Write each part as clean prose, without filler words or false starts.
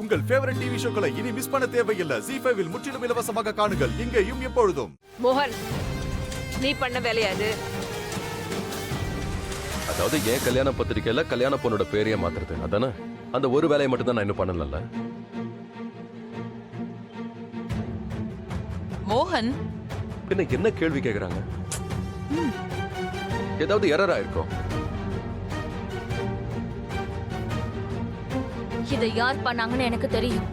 உங்கள் favourite TV ஷோக்களை இனி miss பண்ண தேவையில்லை. ZEE5 இல் முற்றிலும் இலவசமாக காணுங்கள், இங்கேயும் எப்பொழுதும். மோகன், நீ பண்ண வேலையா இது? அதாவது ஏன் கல்யாண பத்திரிக்கையில கல்யாண பொண்ணோட பேரையே மாத்துறது அதானே? அந்த ஒரு வேலையை மட்டும் தான் நான் இன்னும் பண்ணல. மோகன், என்ன கேள்வி கேக்குறாங்க? ஏதாவது எரரா இருக்கும்? இதை யார் பண்ணாங்கன்னு எனக்கு தெரியும்.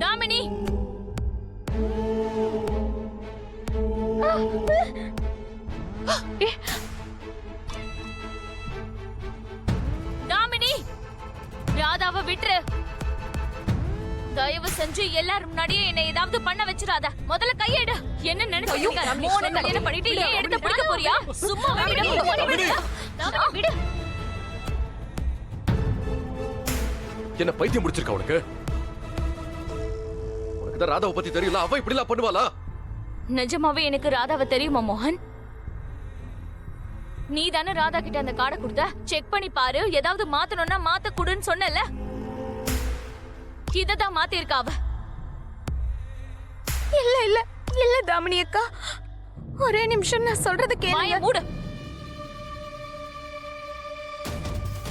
தாமினி, தாமினி, ராதாவை விட்டுரு. தயவு செஞ்சு எல்லாரும் முன்னாடியே என்னை ஏதாவது பண்ண வச்சிராத. முதல்ல கையெடு. என்ன நினைச்சீங்க? மோன கல்யாணம் பண்ணிட்டு ஏன் எடுத்து பிடிக்க போறியா? சும்மா விடு. விடு. என்ன பைத்தியம் முடிச்சிருக்கா உனக்கு? உனக்கு தான் ராதாவை பத்தி தெரியல. அவ இப்படி எல்லாம் பண்ணுவாளா? நிஜமாவே எனக்கு ராதாவை தெரியுமா மோகன்? நீ தானே ராதா கிட்ட அந்த கார்டை கொடுத்த? செக் பண்ணி பாரு, ஏதாவது மாத்தணும்னா மாத்த குடுன்னு சொன்னல. இததான் மாத்தி இருக்கா அவ. இல்ல தாமினி அக்கா, ஒரே நிமிஷம் நான் சொல்றது வாயை மூடு.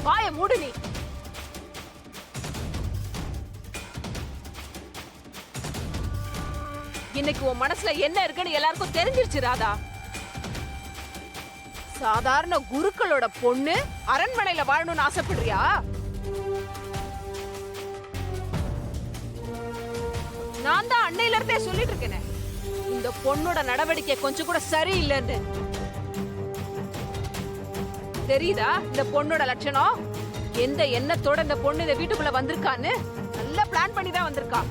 வாயை மூடு நீ. இன்னைக்கு உன் மனசுல என்ன இருக்குன்னு எல்லாருக்கும் தெரிஞ்சிருச்சு ராதா. சாதாரண குருக்களோட பொண்ணு அரண்மனையில வாழணும்னு ஆசைப்படுறியா? நான் தான் அன்னையில இருந்தே சொல்லிட்டு இருக்கேனே, இந்த பொண்ணோட நடவடிக்கை கொஞ்சம் கூட சரியில்லைன்னு. தெரியுதா இந்த பொண்ணோட லட்சணம்? எந்த எண்ணத்தோட இந்த பொண்ணு இந்த வீட்டுக்குள்ள வந்திருக்கான்னு நல்லா பிளான் பண்ணி தான் வந்திருக்கா.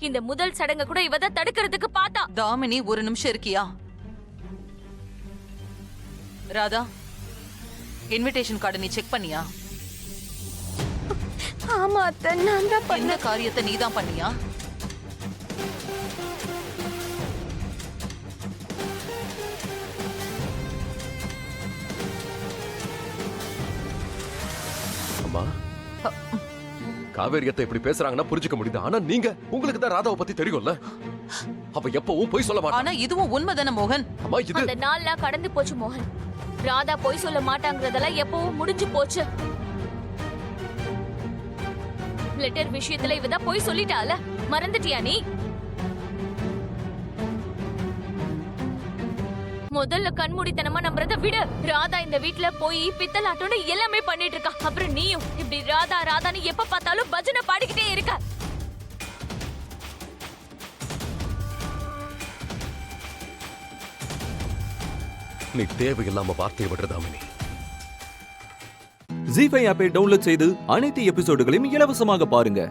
இந்த முதல் சடங்க கூட இவதான் தடுக்கிறதுக்கு பார்த்தா. தாமினி, ஒரு நிமிஷம் இருக்கியா? ராதா, இன்விடேஷன் கார்டு நீ செக் பண்ணியா? ஆமா அத்தை, நான் தான் பண்ண காரியத்தை நீ தான் பண்ணியா? அம்மா, காவேரியத்தை இப்படி பேசுறாங்கன்னா புரிஞ்சுக்க முடியுது. ஆனா நீங்க, உங்களுக்கு தான் ராதாவை பத்தி தெரியும்ல. அவ எப்பவும் போய் சொல்ல மாட்டா. ஆனா இதுவும் உண்மைதானே மோகன்? அம்மா, இது அந்த நாள்லாம் கடந்து போச்சு மோகன். ராதா போய் சொல்ல மாட்டாங்கறதெல்லாம் எப்பவும் முடிஞ்சு போச்சு. லெட்டர் விஷயத்துல இவதான் போய் சொல்லிட்டால, மறந்துட்டியா நீ? முதல்ல கண்மூடித்தனமா நம்புறத விடு. ராதா இந்த வீட்ல போய் பித்தலாட்டோன்னு எல்லாமே பண்ணிட்டு இருக்கா. அப்புறம் நீயும் இப்படி ராதா ராதான்னு எப்ப பார்த்தாலும் பஜனை பாடிக்கிட்டே இருக்க. நீ தேவையில்லாம வார்த்தையை விடுறதாமினி. ZEE5 ஆப்பை டவுன்லோட் செய்து அனைத்து எபிசோடுகளையும் இலவசமாக பாருங்க.